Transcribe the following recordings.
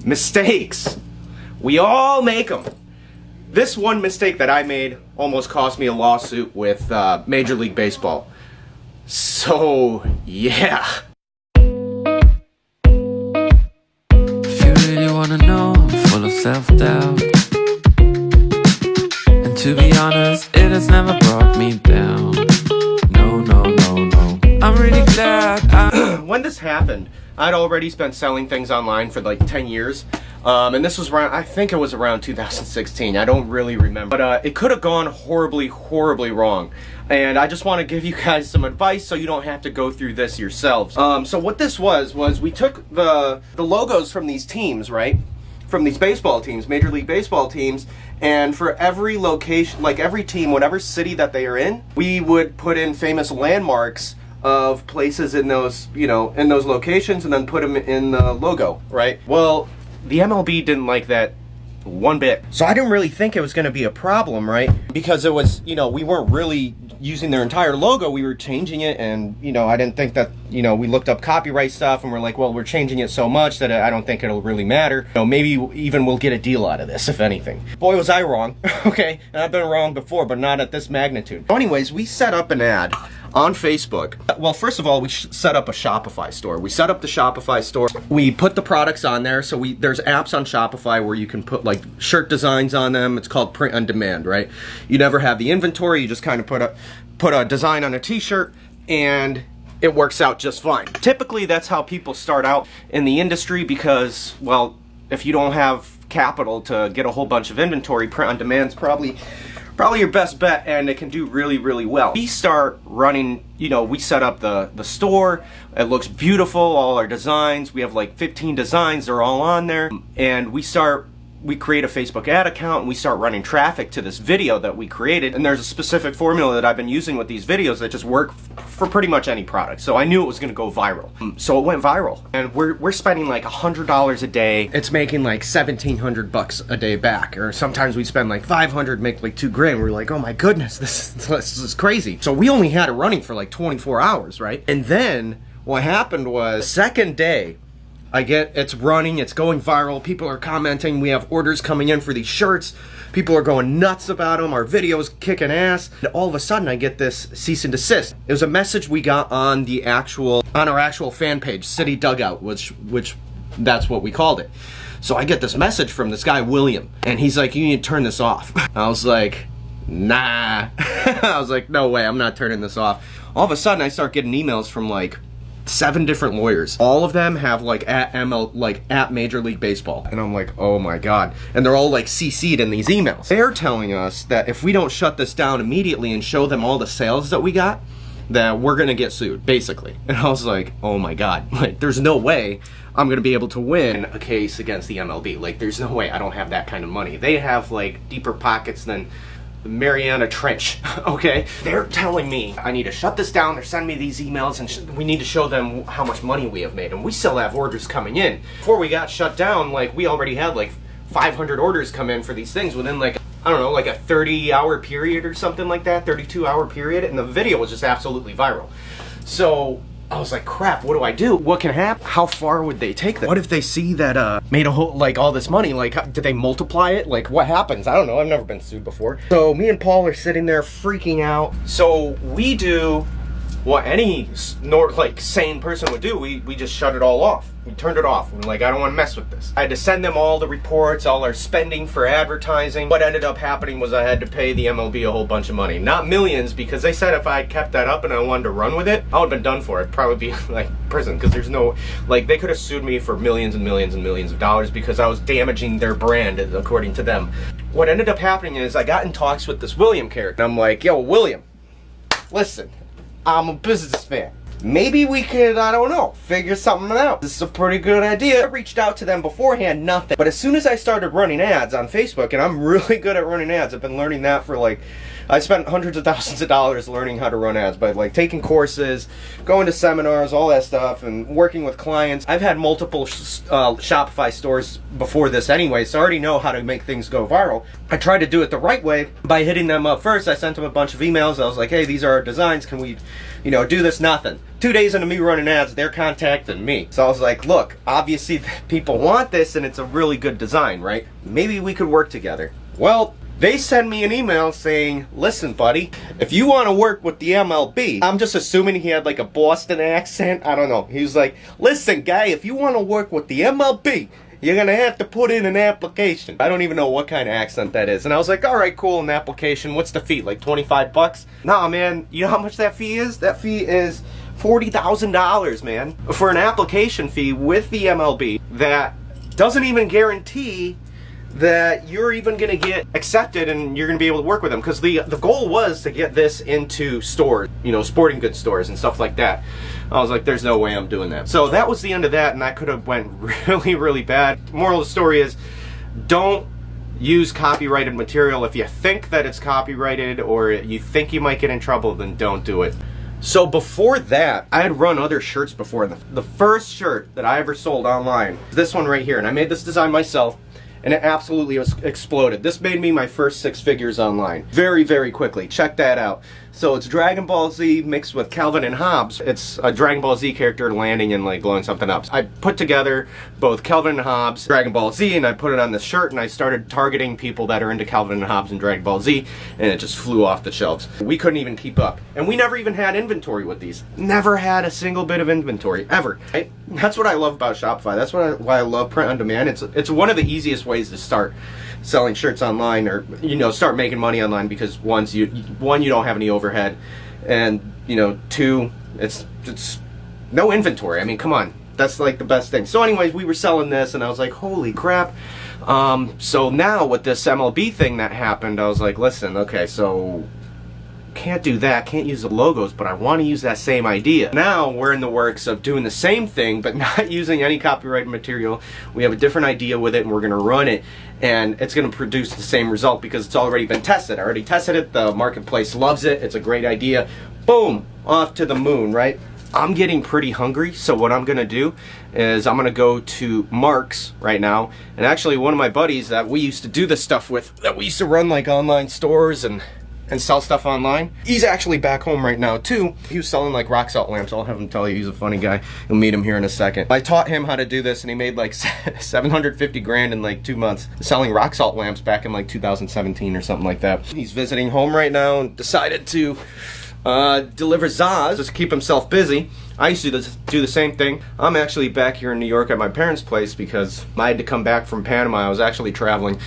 Mistakes. We all make them. This one mistake that I made almost cost me a lawsuit with Major League Baseball. So, yeah. If you really wanna know, I'm full of self-doubt. And to be honest, it has never brought me down. No, no, no, no. I'm really glad When this happened, I'd already spent selling things online for like 10 years. And this was around, I think it was around 2016. I don't really remember. But it could have gone horribly, horribly wrong. And I just want to give you guys some advice so you don't have to go through this yourselves. So what this was we took the logos from these teams, right? From these baseball teams, Major League Baseball teams, and for every location, like every team, whatever city that they are in, we would put in famous landmarks of places in those, you know, in those locations, and then put them in the logo, right? Well, the MLB didn't like that one bit. So I didn't really think it was going to be a problem, right? Because it was, you know, we weren't really using their entire logo, we were changing it, and, you know, I didn't think that, you know, we looked up copyright stuff and we're like, well, we're changing it so much that I don't think it'll really matter. You know, maybe even we'll get a deal out of this, if anything. Boy, was I wrong, okay? And I've been wrong before, but not at this magnitude. So anyways, we set up an ad on Facebook. Well, first of all, we set up a Shopify store. We set up the Shopify store. We put the products on there. So there's apps on Shopify where you can put like shirt designs on them. It's called print on demand, right? You never have the inventory. You just kind of put a design on a t-shirt and it works out just fine. Typically, that's how people start out in the industry because, well, if you don't have capital to get a whole bunch of inventory, print on demand is probably your best bet, and it can do really, really well. We start running, you know, we set up the store. It looks beautiful, all our designs. We have like 15 designs, they're all on there. And we create a Facebook ad account and we start running traffic to this video that we created. And there's a specific formula that I've been using with these videos that just work for pretty much any product. So I knew it was gonna go viral. So it went viral. And we're spending like $100 a day. It's making like $1,700 a day back. Or sometimes we spend like 500, make like $2,000. We're like, oh my goodness, this is crazy. So we only had it running for like 24 hours, right? And then what happened was, second day, it's running, it's going viral, people are commenting, we have orders coming in for these shirts, people are going nuts about them, our video's kicking ass, and all of a sudden I get this cease and desist. It was a message we got on our actual fan page, City Dugout, which that's what we called it. So I get this message from this guy, William, and he's like, you need to turn this off. I was like, nah. I was like, no way, I'm not turning this off. All of a sudden I start getting emails from like 7 different lawyers. All of them have like at Major League Baseball. And I'm like, oh my God. And they're all like CC'd in these emails. They're telling us that if we don't shut this down immediately and show them all the sales that we got, that we're gonna get sued, basically. And I was like, oh my God, like there's no way I'm gonna be able to win a case against the MLB. Like there's no way, I don't have that kind of money. They have like deeper pockets than the Mariana Trench, okay? They're telling me I need to shut this down. They're sending me these emails and we need to show them how much money we have made. And we still have orders coming in. Before we got shut down, like we already had like 500 orders come in for these things within like, I don't know, like a 30-hour period or something like that, 32-hour period. And the video was just absolutely viral. So I was like, crap, what do I do? What can happen? How far would they take that? What if they see that made a whole, like all this money? Like, did they multiply it? Like, what happens? I don't know. I've never been sued before. So me and Paul are sitting there freaking out. So we do what any sane person would do. We just shut it all off. We turned it off. We're like, I don't want to mess with this. I had to send them all the reports, all our spending for advertising. What ended up happening was I had to pay the MLB a whole bunch of money. Not millions, because they said if I had kept that up and I wanted to run with it, I would have been done for it. Probably be like prison, because there's no, like they could have sued me for millions and millions and millions of dollars because I was damaging their brand, according to them. What ended up happening is I got in talks with this William character. And I'm like, yo, William, listen, I'm a businessman. Maybe we could, I don't know, figure something out. This is a pretty good idea. I reached out to them beforehand, nothing. But as soon as I started running ads on Facebook, and I'm really good at running ads, I've been learning that for like, I spent hundreds of thousands of dollars learning how to run ads by like taking courses, going to seminars, all that stuff, and working with clients. I've had multiple Shopify stores before this anyway, so I already know how to make things go viral. I tried to do it the right way by hitting them up first. I sent them a bunch of emails. I was like, hey, these are our designs. Can we, do this? Nothing. 2 days into me running ads, they're contacting me. So I was like, look, obviously people want this and it's a really good design, right? Maybe we could work together. Well, they send me an email saying, listen, buddy, if you want to work with the MLB, I'm just assuming he had like a Boston accent. I don't know. He was like, listen, guy, if you want to work with the MLB, you're going to have to put in an application. I don't even know what kind of accent that is. And I was like, all right, cool, an application. What's the fee? Like 25 bucks? Nah, man, you know how much that fee is? That fee is $40,000, man, for an application fee with the MLB that doesn't even guarantee that you're even going to get accepted and you're going to be able to work with them, because the goal was to get this into stores, you know, sporting goods stores and stuff like that. I was like, there's no way I'm doing that. So that was the end of that, and that could have went really, really bad. Moral of the story is, don't use copyrighted material. If you think that it's copyrighted or you think you might get in trouble, then don't do it. So before that, I had run other shirts before. The first shirt that I ever sold online, this one right here, and I made this design myself, and it absolutely was exploded. This made me my first 6 figures online very, very quickly. Check that out. So it's Dragon Ball Z mixed with Calvin and Hobbes. It's a Dragon Ball Z character landing and like blowing something up. I put together both Calvin and Hobbes, Dragon Ball Z, and I put it on this shirt, and I started targeting people that are into Calvin and Hobbes and Dragon Ball Z, and it just flew off the shelves. We couldn't even keep up. And we never even had inventory with these. Never had a single bit of inventory, ever. Right? That's what I love about Shopify. That's why I love print on demand. It's one of the easiest ways to start selling shirts online, or you know, start making money online, because one, you don't have any overhead, and you know, 2, it's no inventory. I mean, come on, that's like the best thing. So anyways, we were selling this and I was like, holy crap. So now with this MLB thing that happened, I was like, listen, okay, so can't do that, can't use the logos, but I want to use that same idea. Now we're in the works of doing the same thing, but not using any copyrighted material. We have a different idea with it, and we're going to run it, and it's going to produce the same result because it's already been tested. I already tested it, the marketplace loves it, it's a great idea. Boom, off to the moon, right? I'm getting pretty hungry, so what I'm going to do is I'm going to go to Mark's right now, and actually one of my buddies that we used to do this stuff with, that we used to run like online stores and sell stuff online, he's actually back home right now too. He was selling like rock salt lamps. I'll have him tell you, he's a funny guy. You'll meet him here in a second. I taught him how to do this, and he made like 750 grand in like 2 months selling rock salt lamps back in like 2017 or something like that. He's visiting home right now and decided to deliver Zaz, just keep himself busy. I used to do the same thing. I'm actually back here in New York at my parents' place because I had to come back from Panama. I was actually traveling.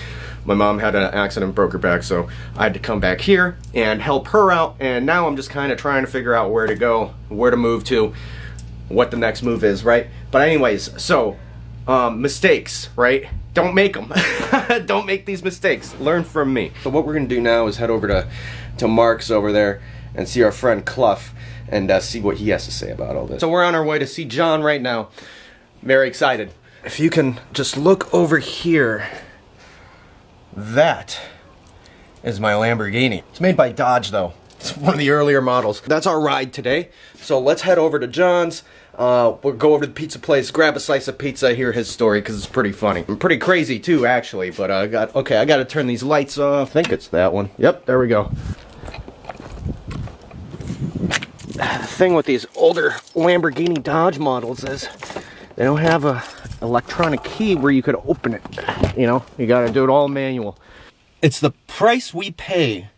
My mom had an accident, broke her back, so I had to come back here and help her out, and now I'm just kind of trying to figure out where to go, where to move to, what the next move is, right? But anyways, so mistakes, right? Don't make them. Don't make these mistakes. Learn from me. So what we're gonna do now is head over to Mark's over there and see our friend Clough and see what he has to say about all this. So we're on our way to see John right now. Very excited. If you can just look over here, that is my Lamborghini. It's made by Dodge though. It's one of the earlier models. That's our ride today. So let's head over to John's. We'll go over to the pizza place, grab a slice of pizza, hear his story, because it's pretty funny. I'm pretty crazy too, actually, but I got to turn these lights off. I think it's that one. Yep, there we go. The thing with these older Lamborghini Dodge models is they don't have a electronic key where you could open it. You know, you gotta do it all manual. It's the price we pay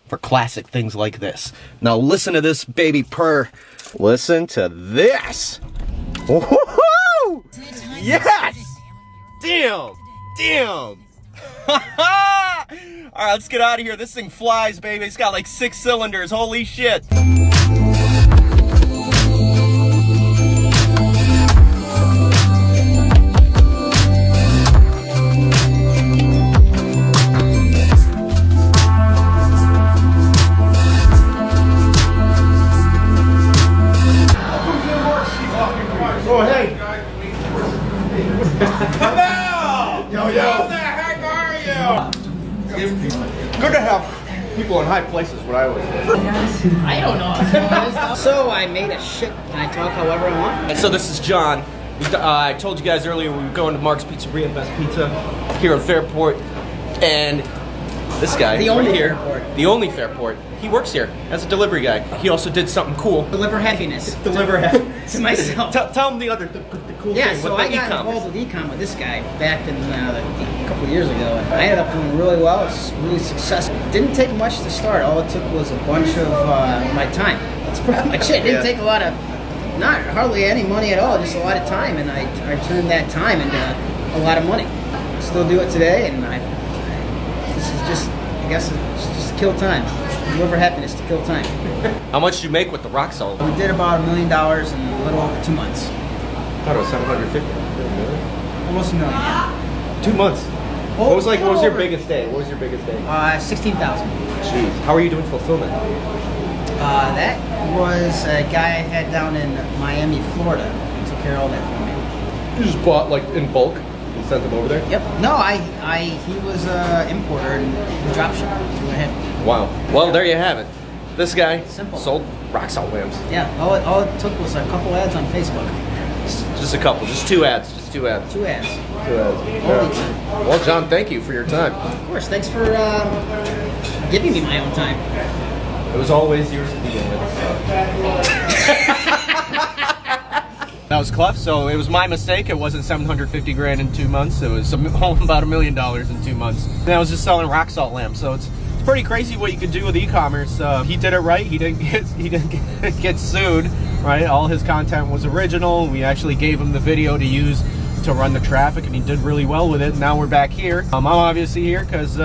for classic things like this. Now listen to this baby purr. Listen to this. Woohoo! Yes! Damn! Damn! Alright, let's get out of here. This thing flies, baby. It's got like 6 cylinders. Holy shit. Oh, hey. Hello! Yo, how the heck are you? Good to have people in high places, what I always say. I don't know. So I made a shit. Can I talk however I want? And so this is John. I told you guys earlier we were going to Mark's Pizzeria, best pizza here in Fairport. And This guy, The right only here, Fairport. the only Fairport. He works here as a delivery guy. He also did something cool. Deliver happiness Deliver to myself. Tell him the cool Yeah, thing so with I the got e-commerce. involved with e-com with this guy back in a couple of years ago, and I ended up doing really well. It's really successful. Didn't take much to start. All it took was a bunch of my time. That's pretty much it. Didn't take a lot of, not hardly any money at all, just a lot of time, and I turned that time into a lot of money. Still do it today, and this is just, I guess it's just to kill time. Deliver happiness to kill time. How much did you make with the rock salt? We did about $1 million in a little over 2 months. I thought it was 750. Almost $1 million. 2 months. Oh, What was your over. biggest day? What was your biggest day? 16,000. Jeez. How are you doing fulfillment? That was a guy I had down in Miami, Florida. He took care of all that for me. You just bought like in bulk and sent them over there? Yep. No, he was an importer and dropship. Go ahead. Wow. Well, there you have it. This guy Simple. sold rock salt lamps. Yeah. All it took was a couple ads on Facebook. Just a couple. Just 2 ads. Just 2 ads. 2 ads. 2 ads. Only two. Well, John, thank you for your time. Of course. Thanks for giving me my own time. It was always yours to begin with. That was Clef, so it was my mistake. It wasn't 750 grand in 2 months. It was about $1 million in 2 months. And I was just selling rock salt lamps, so it's pretty crazy what you could do with e-commerce. He did it right. He didn't get sued, right? All his content was original. We actually gave him the video to use to run the traffic, and he did really well with it. Now we're back here. I'm obviously here because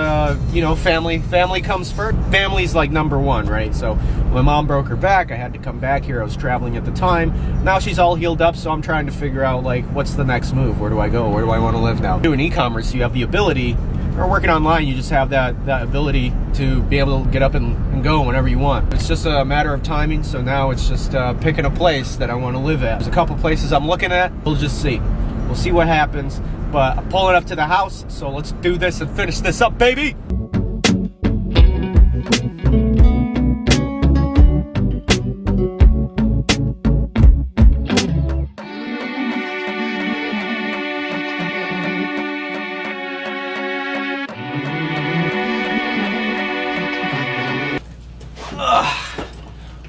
family comes first. Family's like number one, right? So my mom broke her back. I had to come back here. I was traveling at the time. Now she's all healed up, so I'm trying to figure out like what's the next move. Where do I go? Where do I want to live now? Doing e-commerce, you have the ability, or working online, you just have that ability to be able to get up and go whenever you want. It's just a matter of timing. So now it's just picking a place that I want to live at. There's a couple places I'm looking at. We'll just see. We'll see what happens, but I'm pulling up to the house, so let's do this and finish this up, baby!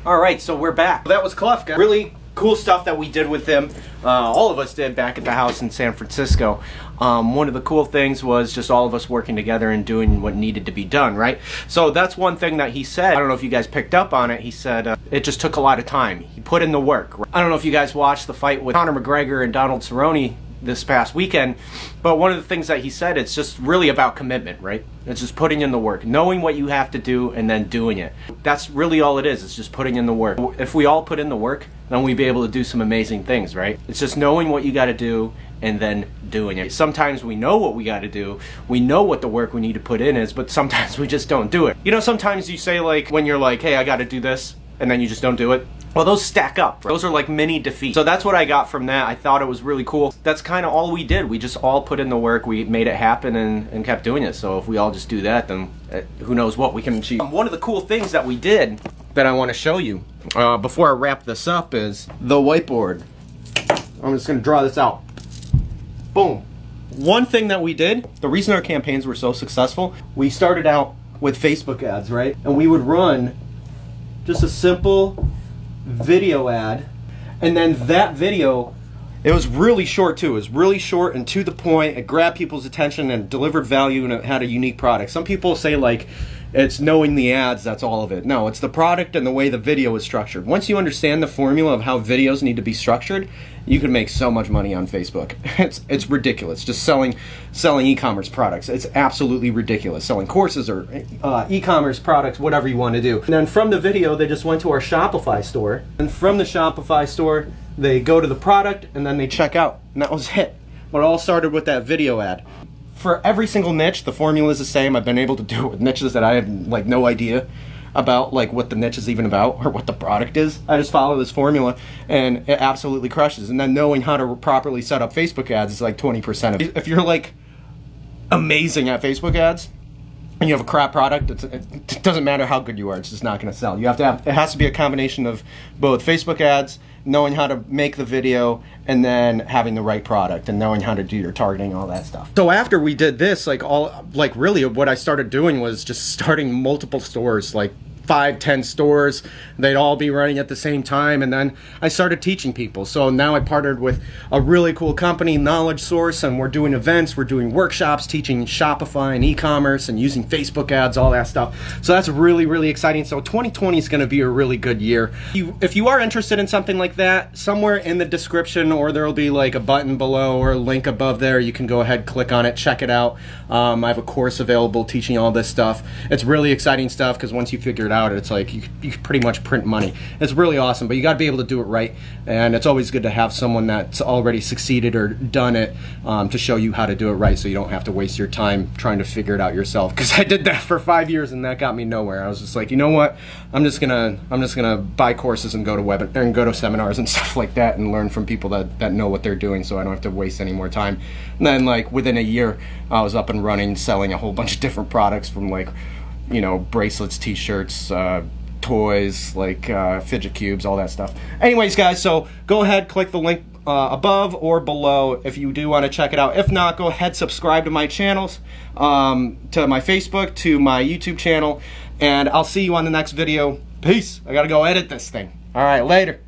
All right, so we're back. That was Clef, guys. Really cool stuff that we did with him. All of us did back at the house in San Francisco. One of the cool things was just all of us working together and doing what needed to be done, right? So that's one thing that he said. I don't know if you guys picked up on it. He said it just took a lot of time. He put in the work. I don't know if you guys watched the fight with Conor McGregor and Donald Cerrone this past weekend, but one of the things that he said, it's just really about commitment, right? It's just putting in the work, knowing what you have to do and then doing it. That's really all it is. It's just putting in the work. If we all put in the work, then we'd be able to do some amazing things, right? It's just knowing what you got to do and then doing it. Sometimes we know what we got to do. We know what the work we need to put in is, but sometimes we just don't do it. You know, sometimes you say like, when you're like, hey, I got to do this, and then you just don't do it. Well, those stack up. Right? Those are like mini defeats. So that's what I got from that. I thought it was really cool. That's kind of all we did. We just all put in the work. We made it happen and kept doing it. So if we all just do that, then who knows what we can achieve. One of the cool things that we did that I want to show you before I wrap this up is the whiteboard. I'm just going to draw this out. Boom. One thing that we did, the reason our campaigns were so successful, we started out with Facebook ads, right? And we would run just a simple video ad, and then that video, it was really short too. It was really short and to the point. It grabbed people's attention and delivered value, and it had a unique product. Some people say like it's knowing the ads, that's all of it. No, it's the product and the way the video is structured. Once you understand the formula of how videos need to be structured, you can make so much money on Facebook. It's ridiculous. Just selling e-commerce products. It's absolutely ridiculous. Selling courses or e-commerce products, whatever you want to do. And then from the video, they just went to our Shopify store. And from the Shopify store, they go to the product and then they check out. And that was it. But it all started with that video ad. For every single niche, the formula is the same. I've been able to do it with niches that I have like no idea about, like what the niche is even about or what the product is. I just follow this formula and it absolutely crushes. And then knowing how to properly set up Facebook ads is like 20% of it. If you're like amazing at Facebook ads and you have a crap product, it doesn't matter how good you are, it's just not going to sell. You have to have, it has to be a combination of both Facebook ads, knowing how to make the video, and then having the right product and knowing how to do your targeting, all that stuff. So after we did this, really what I started doing was just starting multiple stores, like 5-10 stores. They'd all be running at the same time, and then I started teaching people. So now I partnered with a really cool company, Knowledge Source, and we're doing events, we're doing workshops, teaching Shopify and e-commerce and using Facebook ads, all that stuff. So that's really, really exciting. So 2020 is going to be a really good year. If you are interested in something like that, somewhere in the description, or there will be like a button below or a link above there, you can go ahead, click on it, check it out. I have a course available teaching all this stuff. It's really exciting stuff, because once you figure it out, it's like you can pretty much print money. It's really awesome, but you got to be able to do it right, and it's always good to have someone that's already succeeded or done it to show you how to do it right, so you don't have to waste your time trying to figure it out yourself. Because I did that for 5 years and that got me nowhere. I was just like, you know what, I'm just gonna buy courses and go to seminars and stuff like that and learn from people that know what they're doing, so I don't have to waste any more time. And then like within a year, I was up and running, selling a whole bunch of different products, from like, you know, bracelets, t-shirts, toys, like fidget cubes, all that stuff. Anyways, guys, so go ahead, click the link above or below if you do want to check it out. If not, go ahead, subscribe to my channels, to my Facebook, to my YouTube channel, and I'll see you on the next video. Peace. I gotta go edit this thing. All right, later.